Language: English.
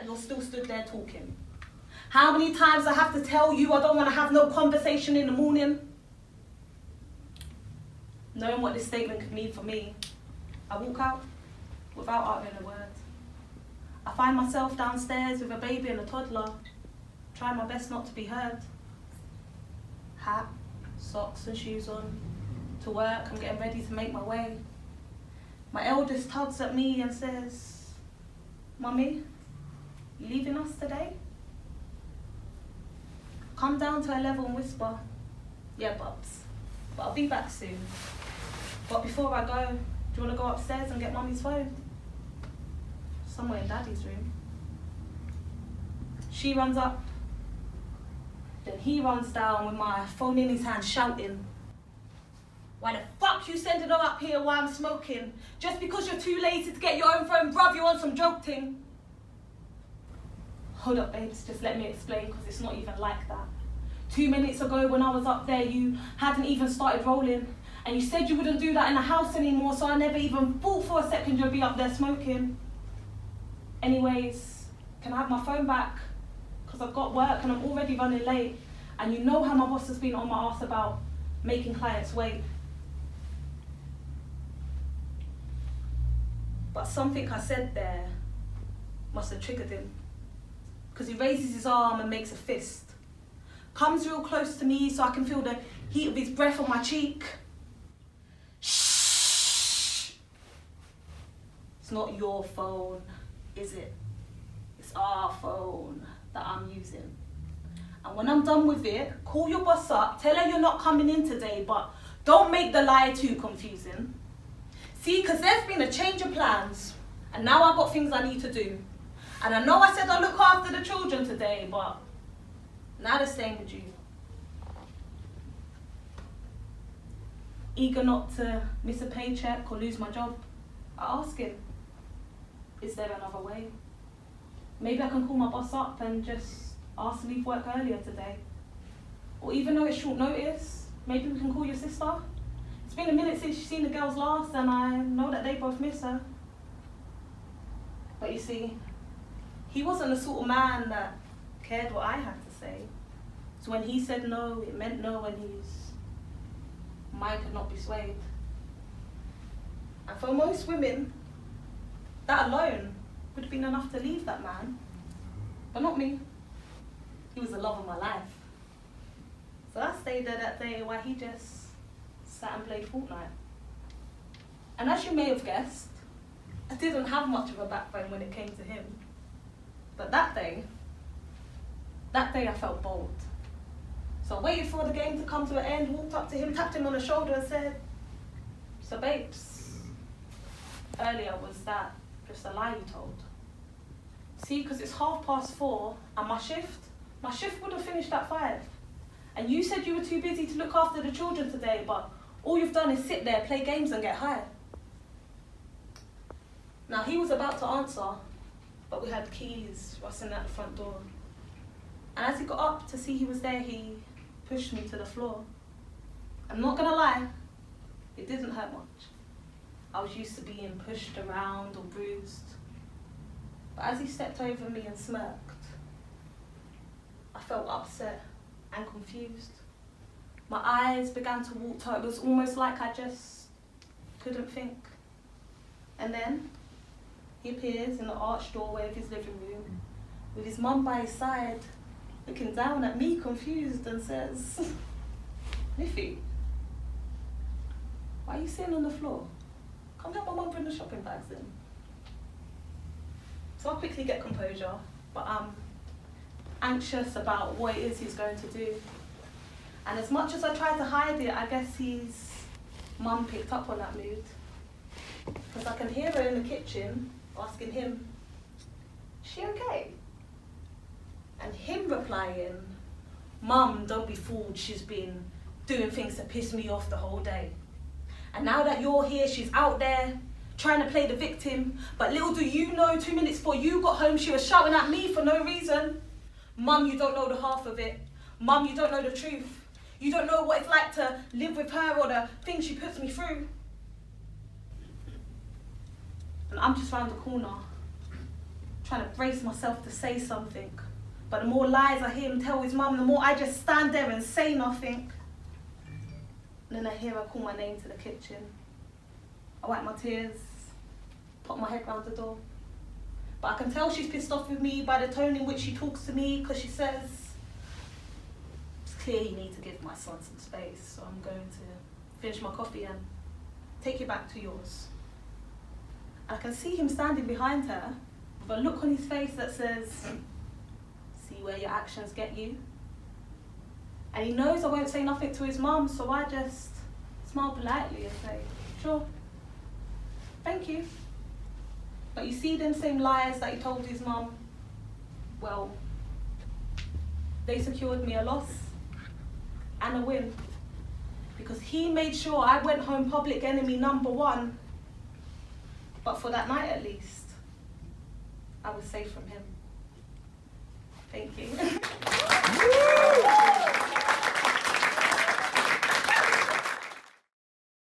that you're still stood there talking? How many times I have to tell you I don't want to have no conversation in the morning? Knowing what this statement could mean for me, I walk out without uttering a word. I find myself downstairs with a baby and a toddler, trying my best not to be heard. Hat, socks and shoes on. To work, I'm getting ready to make my way. My eldest tugs at me and says, "Mummy, you leaving us today?" Come down to her level and whisper, "Yeah, Bubs, but I'll be back soon. But before I go, do you want to go upstairs and get Mummy's phone? Somewhere in Daddy's room." She runs up, then he runs down with my phone in his hand shouting, "Why the fuck you sending her up here while I'm smoking? Just because you're too lazy to get your own phone, bruv, you on some joke thing?" Hold up, babes, just let me explain, because it's not even like that. 2 minutes ago when I was up there, you hadn't even started rolling, and you said you wouldn't do that in the house anymore, so I never even thought for a second you'd be up there smoking. Anyways, can I have my phone back? Because I've got work and I'm already running late, and you know how my boss has been on my ass about making clients wait. But something I said there must have triggered him, because he raises his arm and makes a fist. Comes real close to me so I can feel the heat of his breath on my cheek. Shh! It's not your phone, is it? It's our phone that I'm using. And when I'm done with it, call your boss up, tell her you're not coming in today, but don't make the lie too confusing. See, because there's been a change of plans, and now I've got things I need to do. And I know I said I'll look after the children today, but now they're staying with you. Eager not to miss a paycheck or lose my job, I ask him, is there another way? Maybe I can call my boss up and just ask to leave work earlier today. Or even though it's short notice, maybe we can call your sister. It's been a minute since she's seen the girls last, and I know that they both miss her. But you see, he wasn't the sort of man that cared what I had to say. So when he said no, it meant no, and his mind could not be swayed. And for most women, that alone would have been enough to leave that man. But not me. He was the love of my life. So I stayed there that day while he just sat and played Fortnite. And as you may have guessed, I didn't have much of a backbone when it came to him. But that day I felt bold. So I waited for the game to come to an end, walked up to him, tapped him on the shoulder and said, "So babes, earlier was that just a lie you told?" See, because it's 4:30 and my shift would have finished at 5. And you said you were too busy to look after the children today, but all you've done is sit there, play games and get high. Now he was about to answer, but we had keys rustling at the front door. And as he got up to see he was there, he pushed me to the floor. I'm not gonna lie, it didn't hurt much. I was used to being pushed around or bruised. But as he stepped over me and smirked, I felt upset and confused. My eyes began to water. It was almost like I just couldn't think. And then he appears in the arched doorway of his living room with his mum by his side, looking down at me confused, and says, "Liffy, why are you sitting on the floor? Come help my mum bring the shopping bags in." So I quickly get composure, but I'm anxious about what it is he's going to do. And as much as I tried to hide it, I guess his mum picked up on that mood. Because I can hear her in the kitchen asking him, "Is she okay?" And him replying, "Mum, don't be fooled, she's been doing things to piss me off the whole day. And now that you're here, she's out there trying to play the victim, but little do you know, 2 minutes before you got home, she was shouting at me for no reason. Mum, you don't know the half of it. Mum, you don't know the truth. You don't know what it's like to live with her or the things she puts me through." And I'm just round the corner, trying to brace myself to say something. But the more lies I hear him tell his mum, the more I just stand there and say nothing. And then I hear her call my name to the kitchen. I wipe my tears, put my head round the door. But I can tell she's pissed off with me by the tone in which she talks to me, because she says, it's clear you need to give my son some space, so I'm going to finish my coffee and take you back to yours. And I can see him standing behind her with a look on his face that says, see where your actions get you? And he knows I won't say nothing to his mum, so I just smile politely and say, sure, thank you. But you see them same lies that he told his mum, well, they secured me a loss and a win. Because he made sure I went home public enemy number 1. But for that night at least, I was safe from him. Thank you.